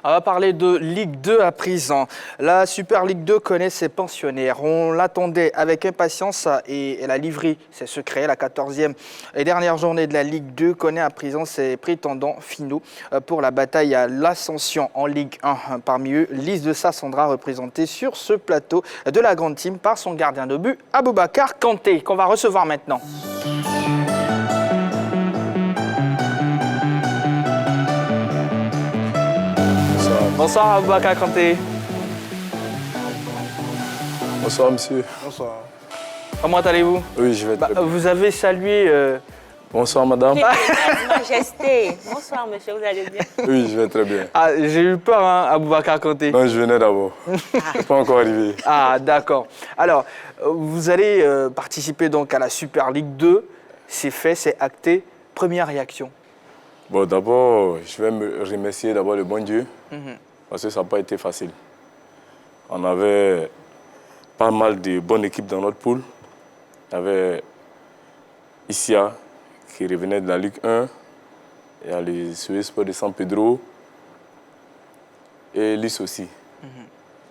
On va parler de Ligue 2 à présent. La Super Ligue 2 connaît ses pensionnaires. On l'attendait avec impatience et la livrée s'est secrète. La 14e et dernière journée de la Ligue 2 connaît à présent ses prétendants finaux pour la bataille à l'ascension en Ligue 1. Parmi eux, Lys de Sassandra représentée sur ce plateau de la grande team par son gardien de but, Aboubacar Kanté, qu'on va recevoir maintenant. Bonsoir Aboubacar Kanté. Bonsoir monsieur. Bonsoir. Comment allez-vous? Oui, je vais très bien. Vous avez salué... Bonsoir madame. Majesté. Bonsoir monsieur, vous allez bien? Oui, je vais très bien. Ah, j'ai eu peur, hein, Aboubacar Kanté. Non, je venais d'abord. Je ne suis pas encore arrivé. Ah, d'accord. Alors, vous allez participer donc à la Super Ligue 2. C'est fait, c'est acté. Première réaction? Bon, d'abord, je vais me remercier d'abord le bon Dieu. Parce que ça n'a pas été facile. On avait pas mal de bonnes équipes dans notre poule. Il y avait Isia qui revenait de la Ligue 1. Il y a les Suez Sport de San Pedro. Et Lys aussi.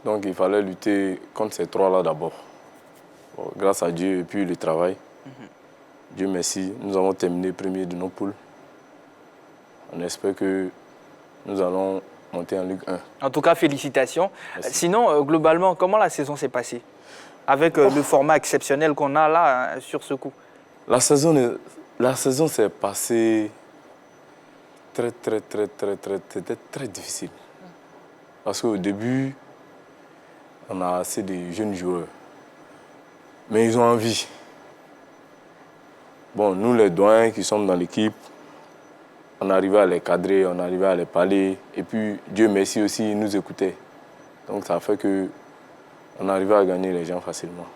Donc il fallait lutter contre ces trois-là d'abord. Bon, grâce à Dieu et puis le travail. Dieu merci, nous avons terminé premier de nos poules. On espère que nous allons monter en Ligue 1. En tout cas, félicitations. Merci. Sinon, globalement, comment la saison s'est passée? Avec le format exceptionnel qu'on a là, sur ce coup. La saison s'est passée très difficile. Parce qu'au début, on a assez de jeunes joueurs. Mais ils ont envie. Bon, nous les doyens qui sommes dans l'équipe, on arrivait à les cadrer, on arrivait à les parler. Et puis, Dieu merci aussi, ils nous écoutaient. Donc ça fait qu'on arrivait à gagner les gens facilement.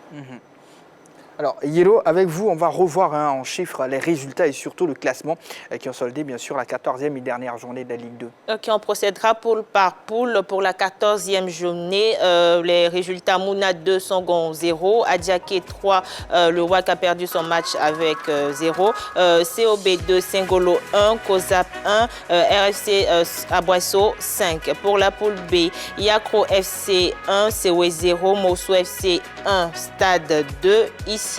Alors, Yero, avec vous, on va revoir en chiffres les résultats et surtout le classement qui ont soldé, bien sûr, la 14e et dernière journée de la Ligue 2. Ok, on procédera poule par poule. Pour la 14e journée, les résultats: Mouna 2, Songon 0, Adjaké 3, le WAC a perdu son match avec 0, COB 2, Singolo 1, Kozap 1, RFC Aboisseau 5. Pour la poule B, Yakro FC 1, COE 0, Mosso FC 1, Stade 2, Isia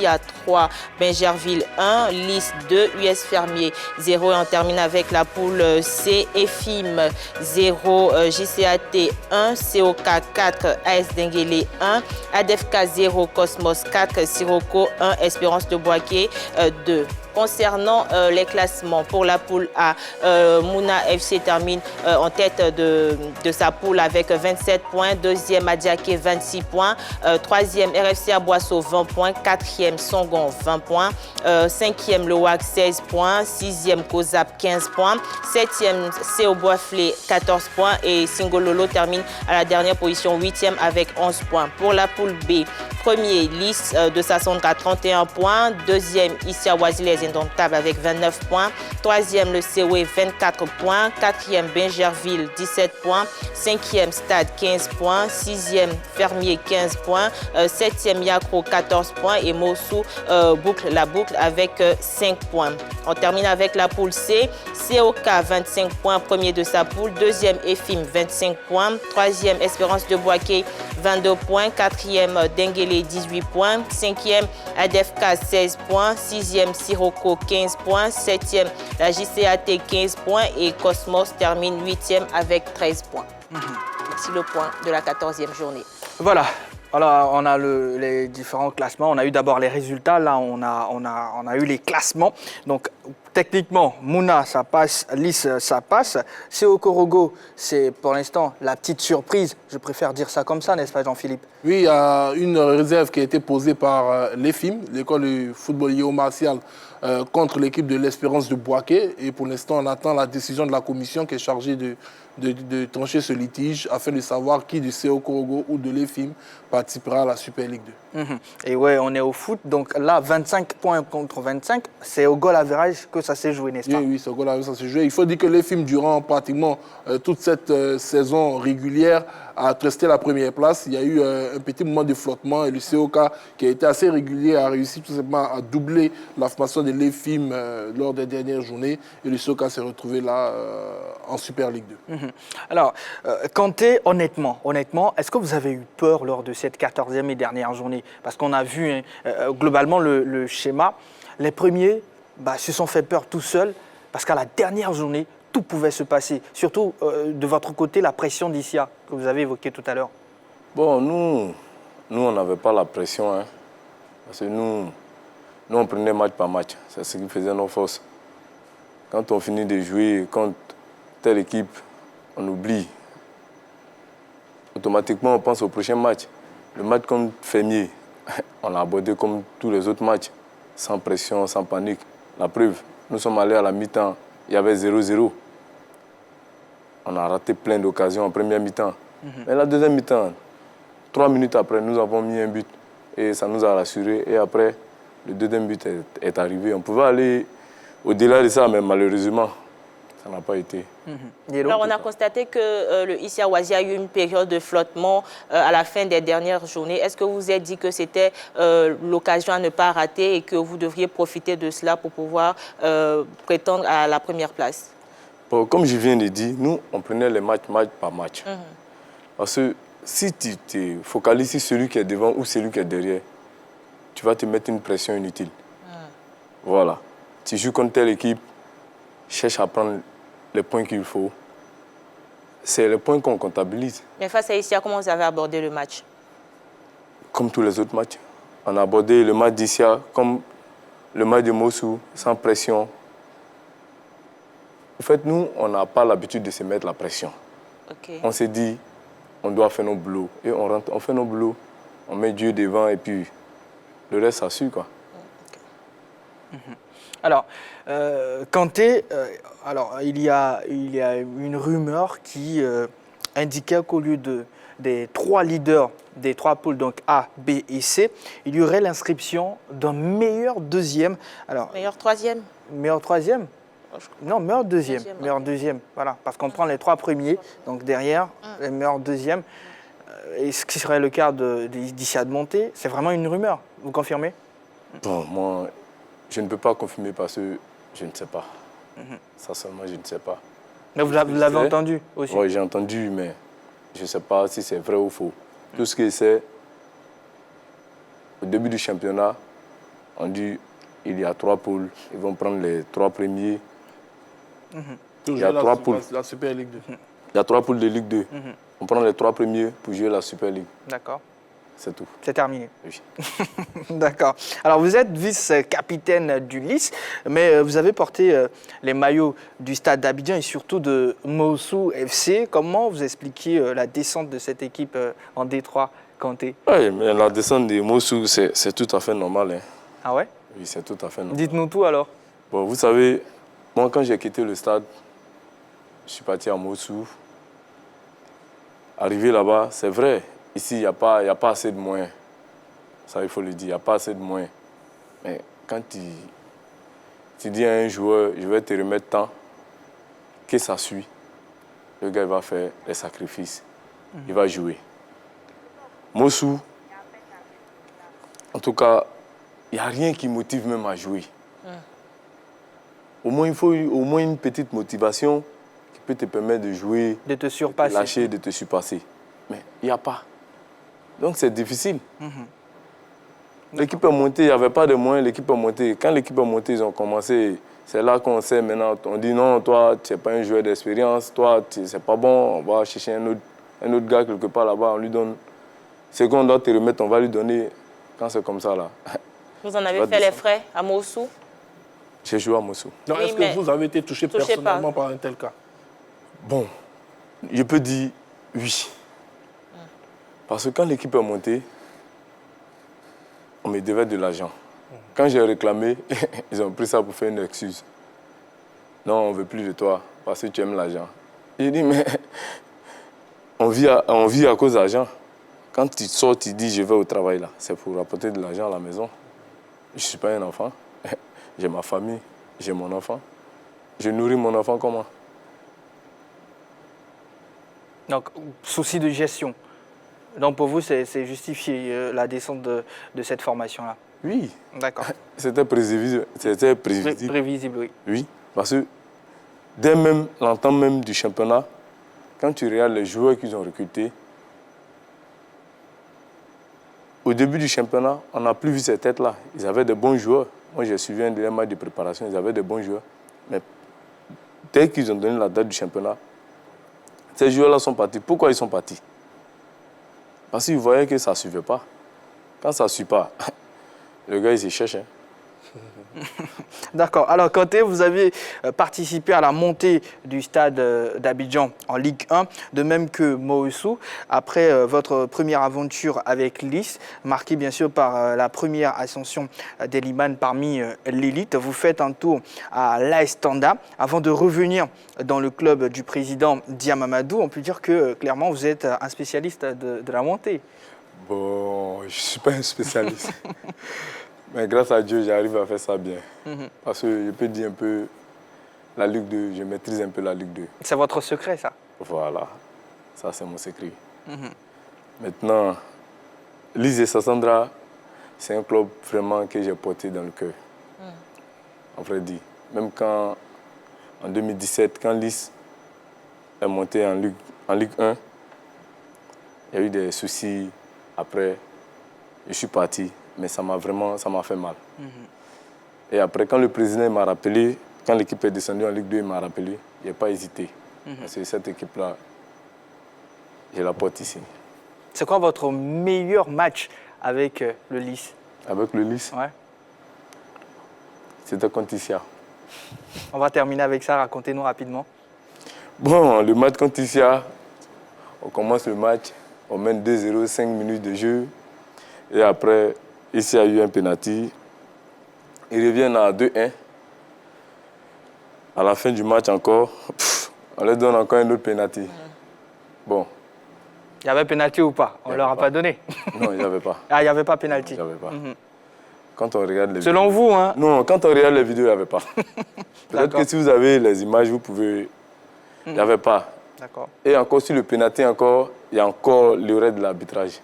3, Benjerville 1, Lys 2, US Fermier 0. Et on termine avec la poule C, EFIM 0, JCAT 1, COK 4, AS Denguélé 1, ADEFK 0, Cosmos 4, Sirocco 1, Espérance de Boaké 2. Concernant les classements, pour la poule A, Mouna FC termine en tête de sa poule avec 27 points. Deuxième, Adjaké, 26 points. Troisième, RFC Aboisseau, 20 points. Quatrième, Songon, 20 points. Cinquième, le WAC, 16 points. Sixième, Kozap, 15 points. Septième, CO Boisflé, 14 points. Et Singololo termine à la dernière position, 8e avec 11 points. Pour la poule B, premier, Lys de Sassandra, 31 points. Deuxième, Isia Waziles Indomptable avec 29 points. Troisième, le COE, 24 points. Quatrième, Benjerville, 17 points. Cinquième, Stade, 15 points. Sixième, Fermier, 15 points. Septième, Yakro, 14 points. Et Mossou boucle la boucle avec 5 points. On termine avec la poule C. COK, 25 points, premier de sa poule. Deuxième, EFIM, 25 points. Troisième, Espérance de Boaké, 22 points. Quatrième, Denguélé, 18 points. Cinquième, ADEFK, 16 points. Sixième, Sirocco, 15 points. Septième, la JCAT, 15 points. Et Cosmos termine 8e avec 13 points. Voici le point de la 14e journée. Voilà. Alors, on a les différents classements. On a eu d'abord les résultats. Là, on a eu les classements. Donc, techniquement, Mouna, ça passe. Lys, ça passe. CO Korogo, c'est pour l'instant la petite surprise. Je préfère dire ça comme ça, n'est-ce pas, Jean-Philippe? Oui, il y a une réserve qui a été posée par l'EFIM, l'école de football martial, contre l'équipe de l'Espérance de Boaké. Et pour l'instant, on attend la décision de la commission qui est chargée de trancher ce litige afin de savoir qui du CO Korogo ou de l'EFIM participera à la Super Ligue 2. Et ouais, on est au foot. Donc là, 25 points contre 25, c'est au goal average que ça s'est joué, n'est-ce pas? Oui, c'est au goal average que ça s'est joué. Il faut dire que l'EFIM, durant pratiquement toute cette saison régulière, à attester la première place. Il y a eu un petit moment de flottement et le COK, qui a été assez régulier, a réussi tout simplement à doubler la formation de l'EFIM lors des dernières journées. Et le COK s'est retrouvé là en Super Ligue 2. Alors, Kanté, honnêtement, est-ce que vous avez eu peur lors de cette 14e et dernière journée? Parce qu'on a vu globalement le schéma. Les premiers se sont fait peur tout seuls parce qu'à la dernière journée, tout pouvait se passer. Surtout de votre côté, la pression d'Issia que vous avez évoquée tout à l'heure. Bon, nous on n'avait pas la pression. Hein, parce que nous, on prenait match par match. C'est ce qui faisait nos forces. Quand on finit de jouer contre telle équipe, on oublie. Automatiquement, on pense au prochain match. Le match contre Fermier, on l'a abordé comme tous les autres matchs, sans pression, sans panique. La preuve, nous sommes allés à la mi-temps, il y avait 0-0. On a raté plein d'occasions en première mi-temps. Mais la deuxième mi-temps, 3 minutes après, nous avons mis un but. Et ça nous a rassurés. Et après, le deuxième but est arrivé. On pouvait aller au-delà de ça, mais malheureusement, ça n'a pas été. Alors, on a constaté que le Issia Ouazi a eu une période de flottement à la fin des dernières journées. Est-ce que vous vous êtes dit que c'était l'occasion à ne pas rater et que vous devriez profiter de cela pour pouvoir prétendre à la première place? Bon, comme je viens de dire, nous, on prenait les matchs match par match. Parce que si tu te focalises sur celui qui est devant ou celui qui est derrière, tu vas te mettre une pression inutile. Voilà. Tu joues contre telle équipe, cherche à prendre les points qu'il faut. C'est les points qu'on comptabilise. Mais face à Issia, comment vous avez abordé le match? Comme tous les autres matchs. On a abordé le match d'Issia comme le match de Mossou, sans pression. En fait, nous, on n'a pas l'habitude de se mettre la pression. On s'est dit, on doit faire nos boulots. Et on rentre, on fait nos boulots, on met Dieu devant et puis le reste, ça suit, quoi. Alors, Kanté, il y a une rumeur qui indiquait qu'au lieu des 3 leaders des 3 poules, donc A, B et C, il y aurait l'inscription d'un meilleur deuxième. Alors, meilleur troisième? Meilleur troisième? Non, meilleur deuxième. Meilleur deuxième, voilà. Parce qu'on prend les 3 premiers, donc derrière, les meilleurs deuxièmes. Et ce qui serait le cas d'Issia de Monté, c'est vraiment une rumeur. Vous confirmez? Bon, moi, je ne peux pas confirmer parce que je ne sais pas. Ça seulement, je ne sais pas. Mais vous l'avez entendu aussi? Oui, j'ai entendu, mais je ne sais pas si c'est vrai ou faux. Tout ce que c'est, au début du championnat, on dit il y a 3 poules, ils vont prendre les 3 premiers. Il y a 3 poules. La Super Ligue 2. Il y a 3 poules de Ligue 2. On prend les 3 premiers pour jouer la Super Ligue. D'accord. C'est tout. C'est terminé. Oui. D'accord. Alors, vous êtes vice-capitaine du LIS, mais vous avez porté les maillots du Stade d'Abidjan et surtout de Mossou FC. Comment vous expliquez la descente de cette équipe en D3, Kanté? Oui, mais la descente de Mossou, c'est tout à fait normal. Hein. Ah ouais? Oui, c'est tout à fait normal. Dites-nous tout alors. Bon, vous savez, moi, quand j'ai quitté le stade, je suis parti à Mossou. Arrivé là-bas, c'est vrai, ici, il n'y a pas assez de moyens. Ça, il faut le dire, il n'y a pas assez de moyens. Mais quand tu dis à un joueur, je vais te remettre tant, que ça suit, le gars il va faire les sacrifices. Il va jouer. Mossou, en tout cas, il n'y a rien qui motive même à jouer. Au moins, il faut au moins une petite motivation qui peut te permettre de jouer, de te surpasser, de lâcher, de te surpasser. Mais il n'y a pas. Donc c'est difficile. L'équipe est montée, il n'y avait pas de moyens, l'équipe est montée. Quand l'équipe est montée, ils ont commencé. C'est là qu'on sait maintenant, on dit non, toi, tu n'es pas un joueur d'expérience, toi, c'est pas bon, on va chercher un autre gars quelque part là-bas, on lui donne. Ce qu'on doit te remettre, on va lui donner quand c'est comme ça là. Vous en avez fait les frais à Mossou? J'ai joué à Mossou. Oui, est-ce que vous avez été touché personnellement par un tel cas? Bon, je peux dire oui. Parce que quand l'équipe est montée, on me devait de l'argent. Quand j'ai réclamé, ils ont pris ça pour faire une excuse. Non, on ne veut plus de toi parce que tu aimes l'argent. J'ai dit, mais on vit à cause de l'argent. Quand tu sors, tu dis je vais au travail là, c'est pour apporter de l'argent à la maison. Je ne suis pas un enfant. J'ai ma famille, j'ai mon enfant. Je nourris mon enfant comment? Donc, souci de gestion. Donc, pour vous, c'est justifié la descente de cette formation-là? Oui. D'accord. C'était prévisible. C'était prévisible. Prévisible, oui. Oui, parce que dès même l'entame même du championnat, quand tu regardes les joueurs qu'ils ont recrutés, au début du championnat, on n'a plus vu ces têtes-là. Ils avaient de bons joueurs. Moi, j'ai suivi un des matchs de préparation, ils avaient de bons joueurs. Mais dès qu'ils ont donné la date du championnat, ces joueurs-là sont partis. Pourquoi ils sont partis? Parce qu'ils voyaient que ça ne suivait pas. Quand ça ne suit pas, le gars, il se cherche. Hein. D'accord. Alors, Kanté, vous avez participé à la montée du stade d'Abidjan en Ligue 1, de même que Moussou, après votre première aventure avec l'IS, marquée bien sûr par la première ascension d'Eliman parmi l'élite. Vous faites un tour à l'AS Tanda avant de revenir dans le club du président Diamamadou. On peut dire que clairement, vous êtes un spécialiste de la montée. Bon, je ne suis pas un spécialiste. Mais grâce à Dieu, j'arrive à faire ça bien. Parce que je peux dire un peu la Ligue 2, je maîtrise un peu la Ligue 2. C'est votre secret, ça? Voilà, ça c'est mon secret. Maintenant, l'IS et Sassandra, c'est un club vraiment que j'ai porté dans le cœur. En vrai dit. Même quand, en 2017, quand l'IS est monté en Ligue 1, il y a eu des soucis. Après, je suis parti. Mais ça m'a fait mal. Et après, quand le président m'a rappelé, quand l'équipe est descendue en Ligue 2, il m'a rappelé, il n'a pas hésité. Parce que cette équipe-là, je la porte ici. C'est quoi votre meilleur match avec le LIS? Avec le LIS? Ouais. C'était contre Issia. On va terminer avec ça, racontez-nous rapidement. Bon, le match contre Issia, on commence le match, on mène 2-0, 5 minutes de jeu. Et après, ici, il y a eu un penalty. Ils reviennent à 2-1. À la fin du match encore, on leur donne encore un autre penalty. Bon. Il y avait penalty ou pas? On ne leur a pas donné? Non, il n'y avait pas. Ah, il n'y avait pas penalty? Il n'y avait pas. Quand on regarde les Selon vidéos... vous, hein? Non, quand on regarde les vidéos, il n'y avait pas. Peut-être que si vous avez les images, vous pouvez... Il n'y avait pas. D'accord. Et encore sur le penalty, il y a encore l'erreur de l'arbitrage.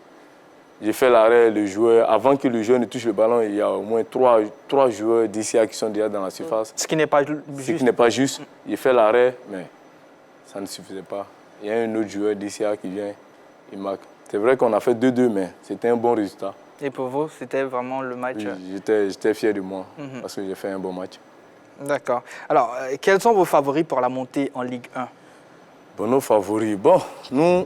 J'ai fait l'arrêt, le joueur, avant que le joueur ne touche le ballon, il y a au moins trois joueurs d'ici qui sont déjà dans la surface. Ce qui n'est pas juste. Ce qui n'est pas juste. J'ai fait l'arrêt, mais ça ne suffisait pas. Il y a un autre joueur d'ici qui vient, il marque. C'est vrai qu'on a fait 2-2, mais c'était un bon résultat. Et pour vous, c'était vraiment le match? Oui, j'étais fier de moi parce que j'ai fait un bon match. D'accord. Alors, quels sont vos favoris pour la montée en Ligue 1? Bon, nos favoris, bon, nous,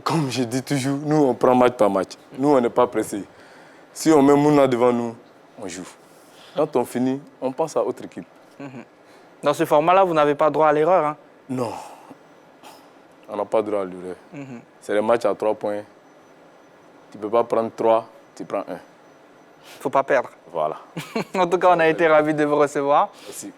comme je dis toujours, nous, on prend match par match. Nous, on n'est pas pressé. Si on met Mouna devant nous, on joue. Quand on finit, on passe à autre équipe. Dans ce format-là, vous n'avez pas droit à l'erreur, hein? Non. On n'a pas droit à l'erreur. C'est les matchs à 3 points. Tu ne peux pas prendre 3, tu prends 1. Il ne faut pas perdre. Voilà. En tout cas, on a été ravis de vous recevoir. Merci.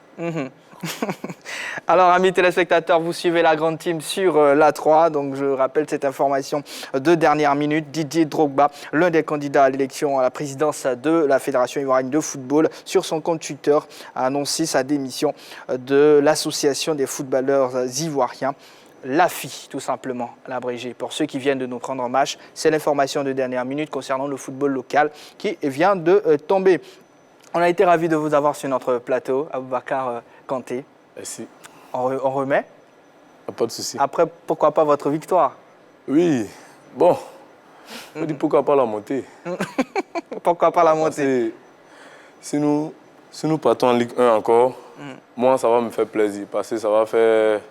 Alors, amis téléspectateurs, vous suivez la grande team sur l'A3. Donc, je rappelle cette information de dernière minute. Didier Drogba, l'un des candidats à l'élection à la présidence de la Fédération ivoirienne de football, sur son compte Twitter, a annoncé sa démission de l'Association des footballeurs ivoiriens. L'AFI, tout simplement, l'abrégé. Pour ceux qui viennent de nous prendre en marche, c'est l'information de dernière minute concernant le football local qui vient de tomber. On a été ravis de vous avoir sur notre plateau, Aboubacar Kanté. Merci. On remet? Pas de souci. Après, pourquoi pas votre victoire? Oui, bon, on dit pourquoi pas la montée. Pourquoi pas la montée? Si nous partons en Ligue 1 encore, moi, ça va me faire plaisir parce que ça va faire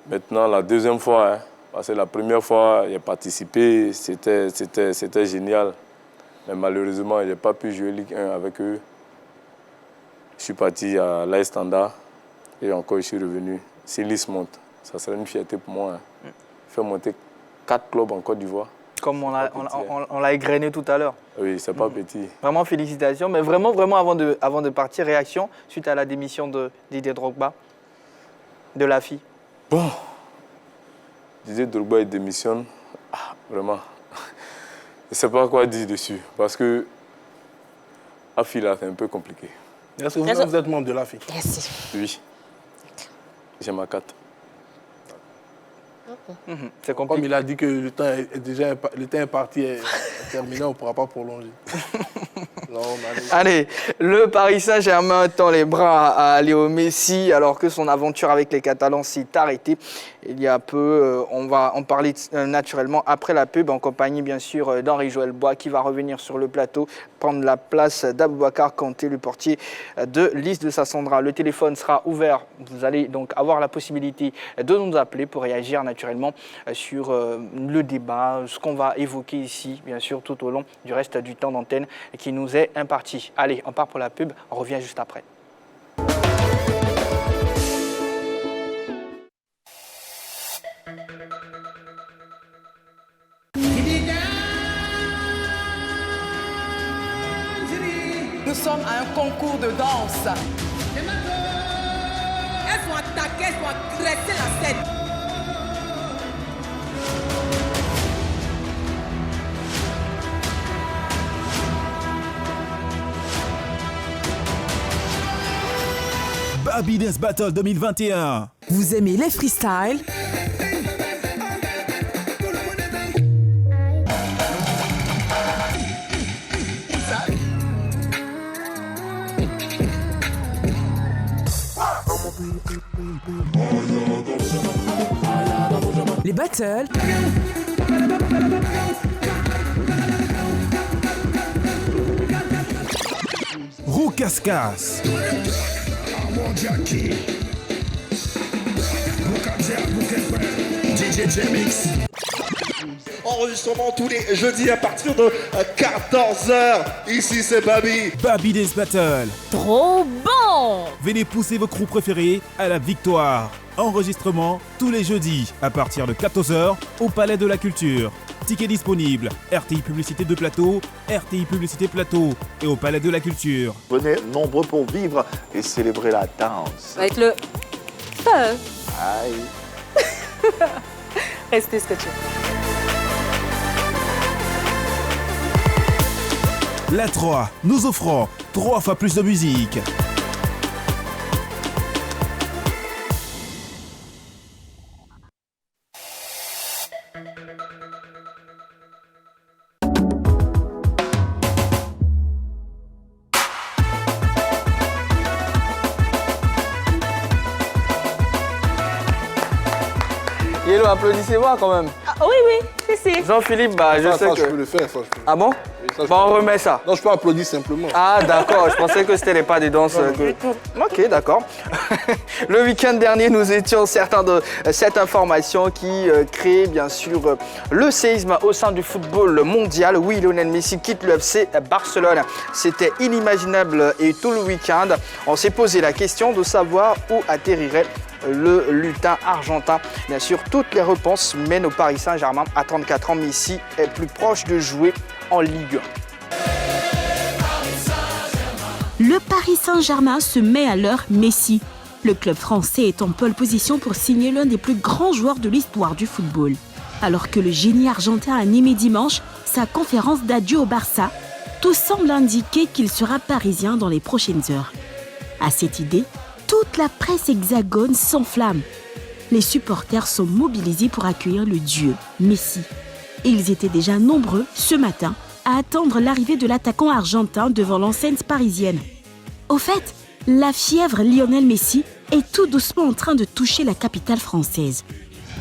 maintenant la deuxième fois. Hein, parce que la première fois, j'ai participé, c'était génial. Mais malheureusement, je n'ai pas pu jouer Ligue 1 avec eux. Je suis parti à l'AS Tanda et encore je suis revenu. Si l'IS monte, ça serait une fierté pour moi. Hein. Faire monter 4 clubs en Côte d'Ivoire. Comme on l'a égrené tout à l'heure. Oui, c'est pas petit. Vraiment félicitations. Mais vraiment, avant de partir, réaction suite à la démission de Didier Drogba, de l'AFI. Bon, Didier Drogba, il démissionne. Ah, vraiment. Je ne sais pas quoi dire dessus, parce que l'AFI, là, c'est un peu compliqué. Est-ce que vous êtes membre de l'AFI? Merci. Oui. J'ai ma carte. C'est Comme compliqué. il a dit que le temps imparti est terminé, on ne pourra pas prolonger. Non, Allez, le Paris Saint-Germain tend les bras à Léo Messi alors que son aventure avec les Catalans s'est arrêtée il y a peu. On va en parler naturellement après la pub en compagnie bien sûr d'Henri-Joël Bois qui va revenir sur le plateau, prendre la place d'Aboubacar Kanté, le portier de Lys de Sassandra. Le téléphone sera ouvert. Vous allez donc avoir la possibilité de nous appeler pour réagir naturellement sur le débat, ce qu'on va évoquer ici, bien sûr, tout au long du reste du temps d'antenne qui nous est imparti. Allez, on part pour la pub, on revient juste après. Nous sommes à un concours de danse. Elles sont attaquées, elles sont agressées la scène. Baby Dance Battle 2021. Vous aimez les freestyles? Les battles. Roucascas. Enregistrement tous les jeudis à partir de 14h. Ici c'est Baby. Baby Dance Battle. Trop bon! Venez pousser vos crews préférés à la victoire. Enregistrement tous les jeudis à partir de 14h au Palais de la Culture. Tickets disponibles. RTI Publicité de Plateau, RTI Publicité Plateau et au Palais de la Culture. Venez nombreux pour vivre et célébrer la danse. Avec le feu. Aïe. Restez scotchés. La 3, nous offrons 3 fois plus de musique. Yellow, applaudissez-moi quand même. Ah, oui, oui, si. Jean-Philippe, bah, je sais ça, que... je peux le faire. Ça, je peux. Ah bon? ça, je Bah, on peux. remet ça. Non, je peux applaudir simplement. Ah d'accord, je pensais que c'était les pas des danses. Ok, d'accord. Le week-end dernier, nous étions certains de cette information qui crée bien sûr le séisme au sein du football mondial. Oui, Lionel Messi quitte le FC Barcelone. C'était inimaginable et tout le week-end, on s'est posé la question de savoir où atterrirait le lutin argentin. Bien sûr, toutes les réponses mènent au Paris Saint-Germain. À 34 ans, Messi est plus proche de jouer en Ligue 1. Le Paris Saint-Germain se met à l'heure Messi. Le club français est en pole position pour signer l'un des plus grands joueurs de l'histoire du football. Alors que le génie argentin a animé dimanche sa conférence d'adieu au Barça, tout semble indiquer qu'il sera parisien dans les prochaines heures. À cette idée, toute la presse hexagone s'enflamme. Les supporters sont mobilisés pour accueillir le dieu, Messi. Et ils étaient déjà nombreux ce matin à attendre l'arrivée de l'attaquant argentin devant l'enceinte parisienne. Au fait, la fièvre Lionel Messi est tout doucement en train de toucher la capitale française.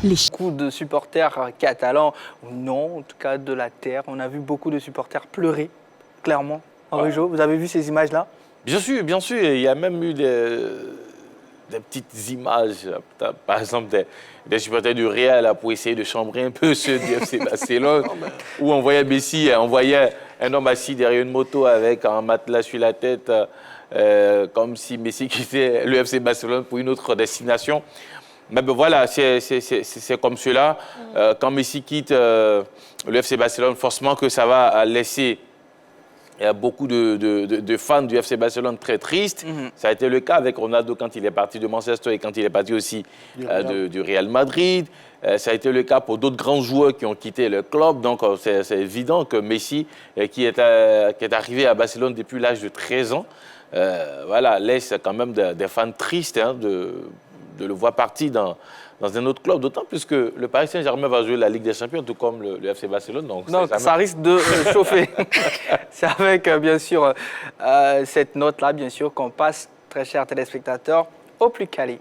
Beaucoup de supporters catalans, non, en tout cas de la terre. On a vu beaucoup de supporters pleurer, clairement. Henri-Jo, vous avez vu ces images-là? Bien sûr, bien sûr. Il y a même eu des petites images, par exemple des supporters du Real pour essayer de chambrer un peu ceux du FC Barcelone, où on voyait Messi, on voyait un homme assis derrière une moto avec un matelas sur la tête, comme si Messi quittait le FC Barcelone pour une autre destination. Mais ben voilà, c'est comme cela. Quand Messi quitte le FC Barcelone, forcément que ça va laisser beaucoup de fans du FC Barcelone très tristes. Ça a été le cas avec Ronaldo quand il est parti de Manchester et quand il est parti aussi du Real Madrid. Ça a été le cas pour d'autres grands joueurs qui ont quitté le club. Donc c'est évident que Messi, qui est arrivé à Barcelone depuis l'âge de 13 ans, voilà, laisse quand même des fans tristes le voir partir dans un autre club, d'autant plus que le Paris Saint-Germain va jouer la Ligue des Champions, tout comme le FC Barcelone. Donc ça risque de chauffer. C'est avec, bien sûr, cette note-là, bien sûr, qu'on passe, très chers téléspectateurs, au plus calé.